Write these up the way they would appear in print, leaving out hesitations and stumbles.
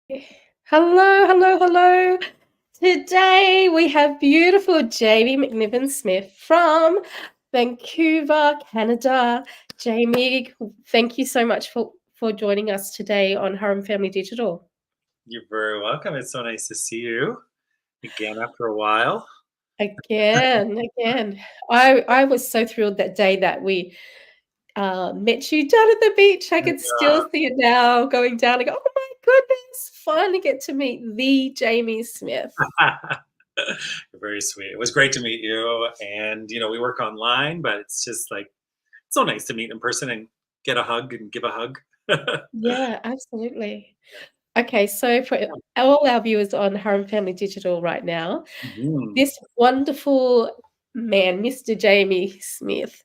Hello, hello, hello. Today we have beautiful Jamie McNiven Smith from Vancouver, Canada. Jamie, thank you so much for joining us today on Home Family Digital. You're very welcome. It's so nice to see you again after a while. Again. I was so thrilled that day that we met you down at the beach. I can Uh, still see it now going down. I go, oh my goodness, finally get to meet the Jamie Smith. You're very sweet. It was great to meet you. And, we work online, but it's just like, it's so nice to meet in person and get a hug and give a hug. Yeah, absolutely. Okay, so for all our viewers on Home Family Digital right now, Mhm. this wonderful man, Mr. Jamie Smith,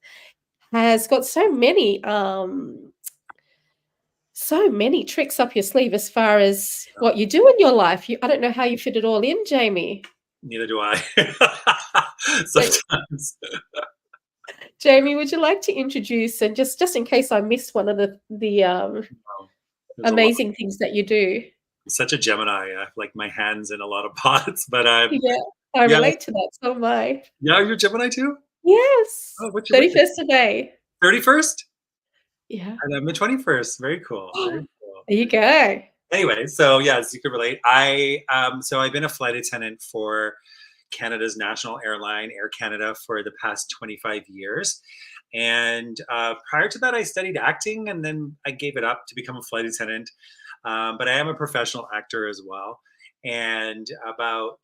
has got so many tricks up your sleeve as far as what you do in your life. I don't know how you fit it all in, Jamie. Neither do I. So, Sometimes. Jamie, would you like to introduce, and just in case I miss one of the There's a lot. amazing things that you do? I'm such a Gemini. I have like my hands in a lot of pots, but Yeah, I yeah, relate to that. So am I. yeah, you're Gemini too? Yes, Oh, what's your 31st today. 31st? Yeah. And I'm the 21st. Very cool. Very cool. There you go. Anyway, so yeah, as you could relate, I've been a flight attendant for Canada's national airline, Air Canada, for the past 25 years. And prior to that, I studied acting, and then I gave it up to become a flight attendant. But I am a professional actor as well. And about,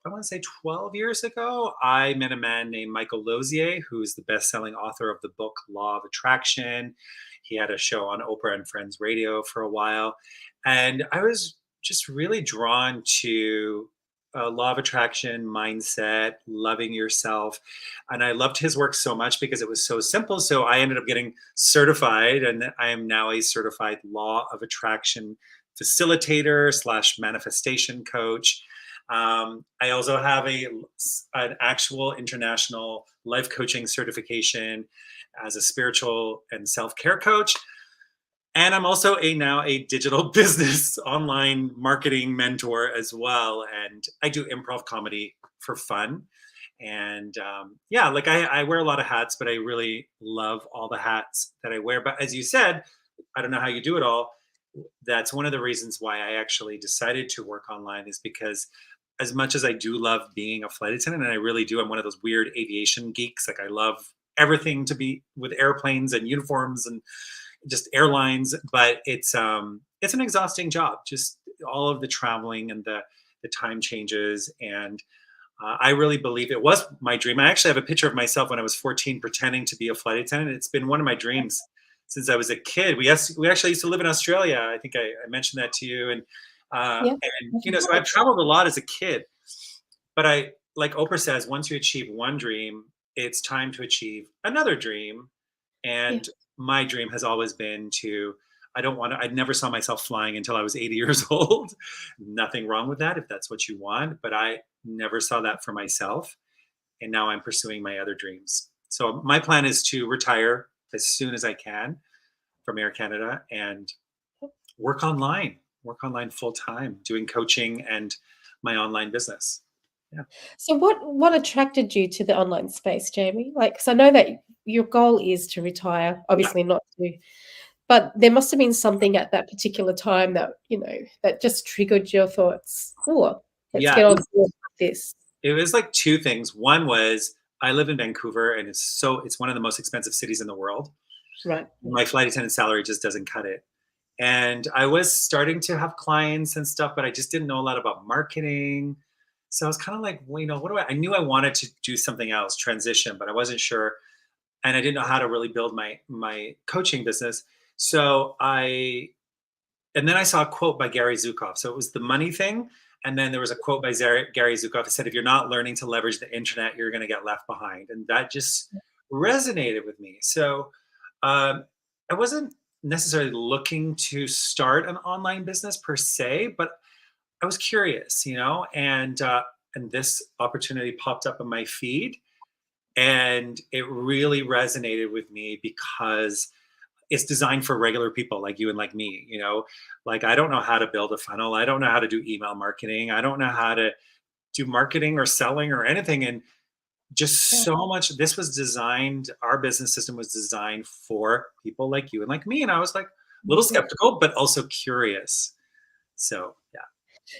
I want to say 12 years ago, I met a man named Michael Lozier, who's the best-selling author of the book Law of Attraction. He had a show on Oprah and Friends Radio for a while. And I was just really drawn to law of attraction, mindset, loving yourself. And I loved his work so much because it was so simple. So I ended up getting certified, and I am now a certified law of attraction facilitator slash manifestation coach. I also have an actual international life coaching certification as a spiritual and self-care coach. And I'm also now a digital business online marketing mentor as well. And I do improv comedy for fun. And yeah, like I wear a lot of hats, but I really love all the hats that I wear. But as you said, I don't know how you do it all. That's one of the reasons why I actually decided to work online, is because as much as I do love being a flight attendant, and I really do, I'm one of those weird aviation geeks. Like I love everything to be with airplanes and uniforms and just airlines, but it's an exhausting job. Just all of the traveling and the time changes. And I really believe it was my dream. I actually have a picture of myself when I was 14 pretending to be a flight attendant. It's been one of my dreams since I was a kid. We actually used to live in Australia. I think I mentioned that to you. Yeah. So I've traveled a lot as a kid. But like Oprah says, once you achieve one dream, it's time to achieve another dream. Yeah. And my dream has always been to, I never saw myself flying until I was 80 years old. Nothing wrong with that if that's what you want, but I never saw that for myself. And now I'm pursuing my other dreams. So my plan is to retire as soon as I can from Air Canada and work online full time, doing coaching and my online business. Yeah. So what attracted you to the online space, Jamie? Like, because I know that your goal is to retire, Yeah. obviously not to, but there must have been something at that particular time that, that just triggered your thoughts. Oh, let's Yeah. get on board with this. It was like two things. One was I live in Vancouver, and it's one of the most expensive cities in the world. Right. My flight attendant salary just doesn't cut it. And I was starting to have clients and stuff, but I just didn't know a lot about marketing. So I was kind of like, well, what do I knew I wanted to do something else, transition, but I wasn't sure. And I didn't know how to really build my coaching business. So and then I saw a quote by Gary Zukav. So it was the money thing. And then there was a quote by Gary Zukav that said, if you're not learning to leverage the internet, you're going to get left behind. And that just resonated with me. So I wasn't necessarily looking to start an online business per se, but I was curious, and this opportunity popped up in my feed, and it really resonated with me because it's designed for regular people like you and like me, like I don't know how to build a funnel. I don't know how to do email marketing. I don't know how to do marketing or selling or anything. And just Yeah. so much, this was designed, our business system was designed for people like you and like me. And I was like a little Amazing. skeptical, but also curious. So yeah.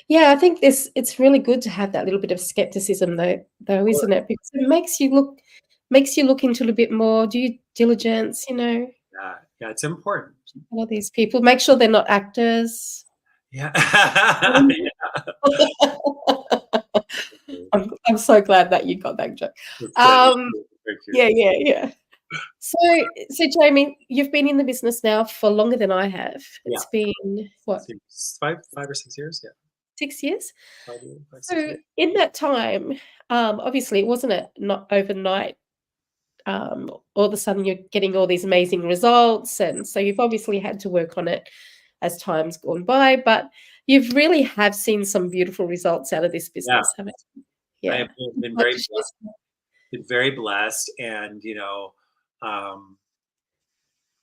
Yeah, I think it's really good to have that little bit of skepticism though, isn't it? Because it makes you look into a little bit more due diligence, Yeah, yeah, it's important. all these people. Make sure they're not actors. Yeah. I'm so glad that you got that joke. It's very Um, cute, very cute. yeah, yeah, yeah. So so Jamie, you've been in the business now for longer than I have. Yeah. It's been, what, Seems 5 or 6 years. Yeah. 6 years? 5, 6 So years. in that time, obviously it wasn't a not overnight, all of a sudden you're getting all these amazing results, and so you've obviously had to work on it as time's gone by, but you've really have seen some beautiful results out of this Yeah. business, haven't you? I Yeah. have Would been you like very to share blessed, some? and um,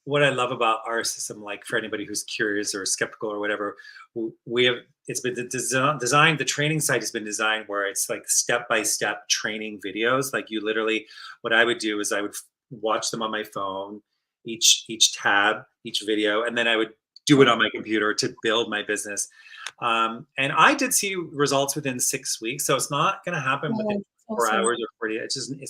what I love about our system, like for anybody who's curious or skeptical or whatever, we have, it's been designed, the training site has been designed where it's like step by step training videos. Like you literally, what I would do is I would watch them on my phone, each tab, each video, and then I would do it on my computer to build my business. And I did see results within 6 weeks, so it's not going to happen within Oh, 4 awesome. hours or 40.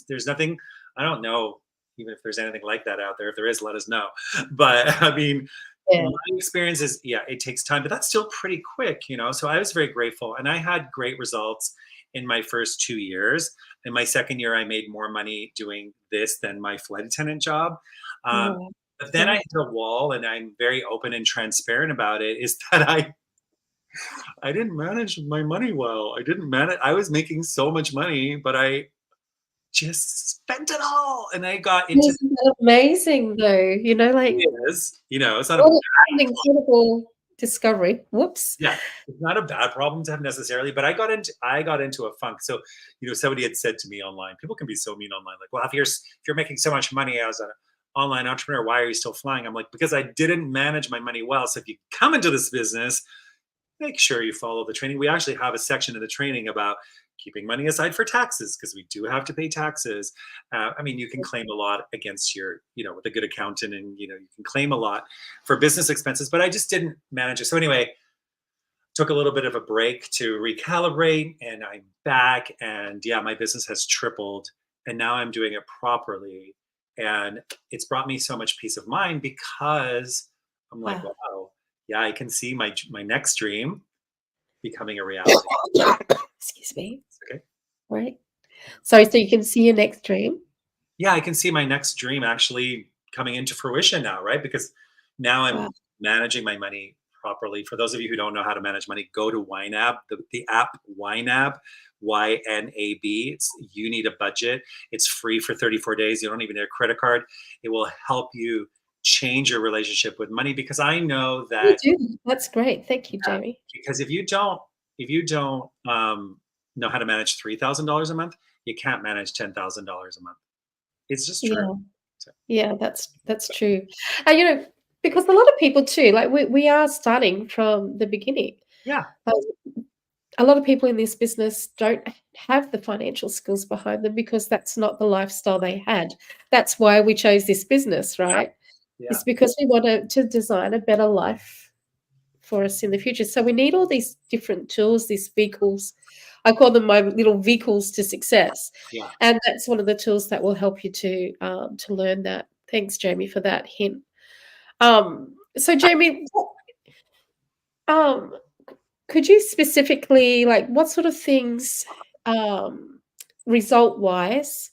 There's nothing. I don't know even if there's anything like that out there. If there is, let us know. But I mean, Yeah. my experience is, yeah, it takes time, but that's still pretty quick. So I was very grateful, and I had great results in my first 2 years. In my second year, I made more money doing this than my flight attendant job. Um, Wow. but then I Yeah. hit a wall, and I'm very open and transparent about it. Is that I didn't manage my money well. I didn't manage. I was making so much money, but I just spent it all, and I got into Isn't that amazing though? Like, is, it's not a what an incredible discovery. Whoops. yeah, it's not a bad problem to have necessarily, but I got into a funk. So, somebody had said to me online, people can be so mean online, like, well, if you're making so much money as an online entrepreneur, why are you still flying? I'm like, because I didn't manage my money well. So if you come into this business, make sure you follow the training. We actually have a section in the training about keeping money aside for taxes, because we do have to pay taxes. I mean, you can claim a lot against with a good accountant, and you can claim a lot for business expenses. But I just didn't manage it. So anyway, took a little bit of a break to recalibrate, and I'm back. And yeah, my business has tripled, and now I'm doing it properly, and it's brought me so much peace of mind, because I'm like, Wow. wow, yeah, I can see my next dream becoming a reality. Excuse me. Okay. Right. Sorry, so you can see your next dream? Yeah, I can see my next dream actually coming into fruition now, right? Because now Wow. I'm managing my money properly. For those of you who don't know how to manage money, go to YNAB, the app YNAB, YNAB. You need a budget. It's free for 34 days. You don't even need a credit card. It will help you change your relationship with money, because I know You that, do. That's great. Thank you, Jamie. because if you don't know how to manage $3,000 a month, you can't manage $10,000 a month. It's just true. Yeah. So, Yeah, that's true. And, because a lot of people too, like we are starting from the beginning. yeah, Um, a lot of people in this business don't have the financial skills behind them because that's not the lifestyle they had. That's why we chose this business, yeah, right? yeah, It's because we want to design a better life for us in the future. So we need all these different tools, these vehicles. I call them my little vehicles to success, yeah. and that's one of the tools that will help you to learn that. Thanks, Jamie, for that hint. So Jamie, um, could you specifically, like, what sort of things, um, result wise?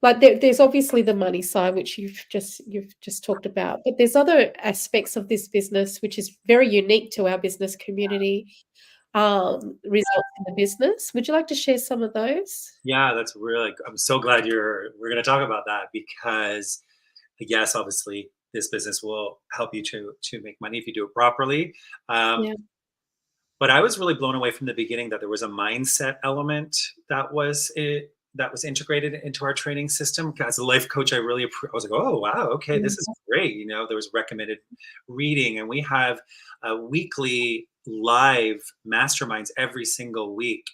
Like there's obviously the money side, which you've just talked about, but there's other aspects of this business which is very unique to our business community, results in the business. Would you like to share some of those? Yeah, that's really. I'm so glad we're going to talk about that, because yes, obviously, this business will help you to make money if you do it properly. Um, Yeah. but I was really blown away from the beginning that there was a mindset element that was it that was integrated into our training system. As a life coach, I was like, oh wow, okay, this is great. You know, there was recommended reading, and we have weekly live masterminds every single week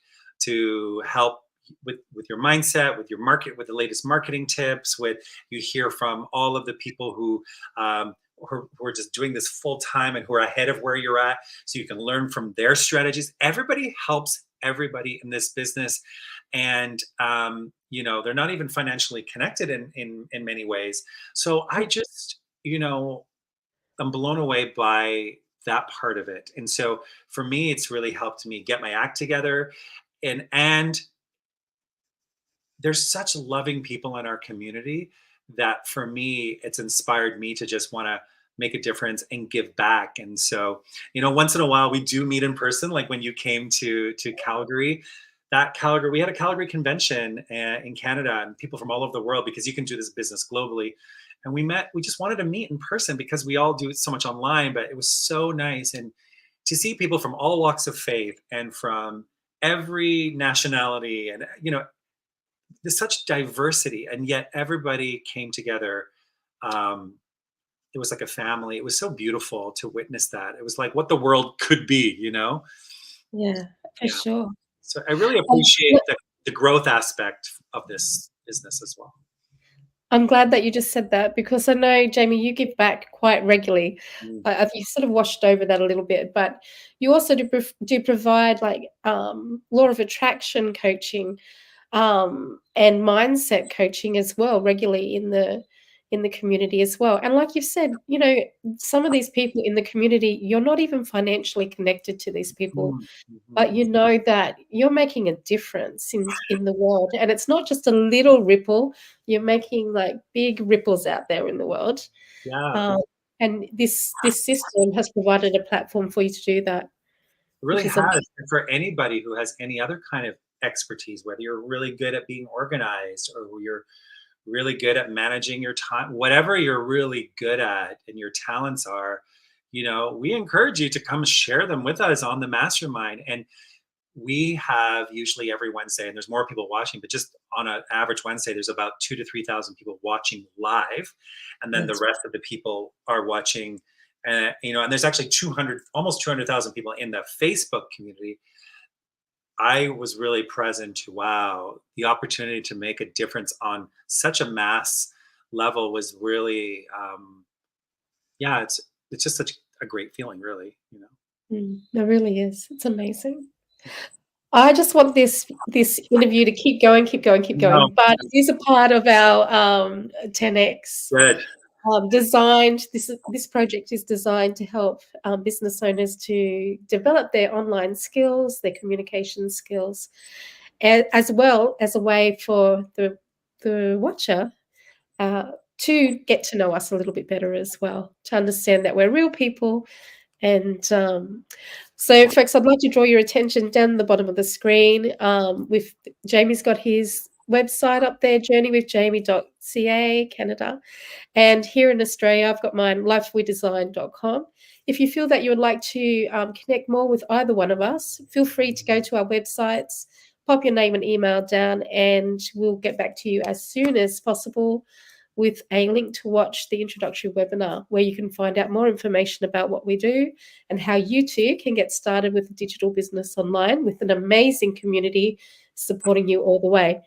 to help with your mindset, with your market, with the latest marketing tips. With you hear from all of the people who are just doing this full time and who are ahead of where you're at, so you can learn from their strategies. Everybody helps everybody in this business, and you know, they're not even financially connected in many ways. So I just, you know, I'm blown away by that part of it. And so for me, it's really helped me get my act together. And there's such loving people in our community that for me, it's inspired me to just want to make a difference and give back. And so, you know, once in a while we do meet in person, like when you came to Calgary. That Calgary, we had a Calgary convention in Canada, and people from all over the world, because you can do this business globally. And we just wanted to meet in person because we all do it so much online, but it was so nice. And to see people from all walks of faith and from every nationality, and you know, there's such diversity, and yet everybody came together. It was like a family. It was so beautiful to witness that. It was like what the world could be, you know? Yeah, for Yeah. sure. So I really appreciate the growth aspect of this business as well. I'm glad that you just said that, because I know, Jamie, you give back quite regularly. Mm. You sort of washed over that a little bit, but you also do provide like law of attraction coaching and mindset coaching as well regularly in the community as well. And like you've said, you know, some of these people in the community, you're not even financially connected to these people, but Mhm. you know that you're making a difference in the world, and it's not just a little ripple. You're making like big ripples out there in the world, Yeah, um, and this system has provided a platform for you to do that, it which really is has. amazing. And for anybody who has any other kind of expertise, whether you're really good at being organized or you're really good at managing your time, whatever you're really good at and your talents are, you know, we encourage you to come share them with us on the mastermind. And we have usually every Wednesday, and there's more people watching, but just on an average Wednesday, there's about 2,000 to 3,000 people watching live, and then the That's rest of the people are watching. You know, and there's actually 200, almost 200,000 people in the Facebook community. I was really present to, wow, the opportunity to make a difference on such a mass level was really, yeah, it's just such a great feeling, really, you know. it really is. It's amazing. I just want this interview to keep going, keep going, keep No, going, but it is a part of our 10x good. designed. This project is designed to help business owners to develop their online skills, their communication skills, as well as a way for the watcher to get to know us a little bit better as well, to understand that we're real people. And so, folks, I'd like to draw your attention down the bottom of the screen. With Jamie's got his website up there, journeywithjamie.ca, Canada. And here in Australia, I've got mine, lifewedesign.com. If you feel that you would like to connect more with either one of us, feel free to go to our websites, pop your name and email down, and we'll get back to you as soon as possible with a link to watch the introductory webinar, where you can find out more information about what we do and how you too can get started with a digital business online with an amazing community supporting you all the way.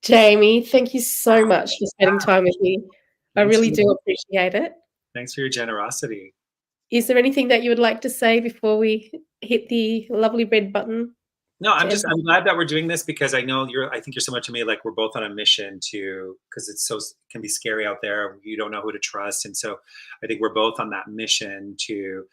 Jamie, thank you so much for spending time with me. I Thanks really for, do appreciate it. thanks for your generosity. Is there anything that you would like to say before we hit the lovely red button No, to end? I'm glad that we're doing this, because I know I think you're similar to me. Like, we're both on a mission because it's can be scary out there. You don't know who to trust. And so I think we're both on that mission to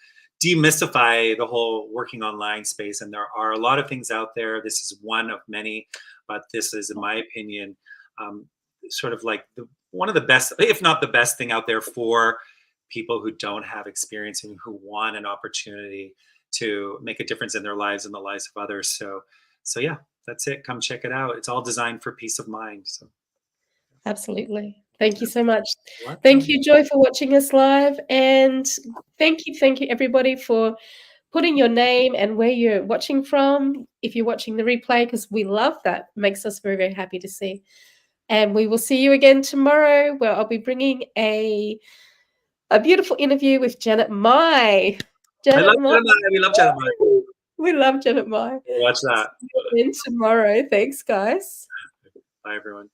demystify the whole working online space. And there are a lot of things out there. This is one of many, but this is, in my opinion, um, sort of like one of the best, if not the best thing out there for people who don't have experience and who want an opportunity to make a difference in their lives and the lives of others. So yeah, that's it. Come check it out. It's all designed for peace of mind. So Absolutely. Thank you so much. Thank welcome. you, Joy, for watching us live. And thank you, everybody, for putting your name and where you're watching from, if you're watching the replay, because we love that. It makes us very, very happy to see. And we will see you again tomorrow, where I'll be bringing a beautiful interview with Janet Mai. I love Janet Mai. Janet Mai. We love Janet Mai. We love Janet Mai. Watch that. See you again tomorrow. Thanks, guys. Bye, everyone.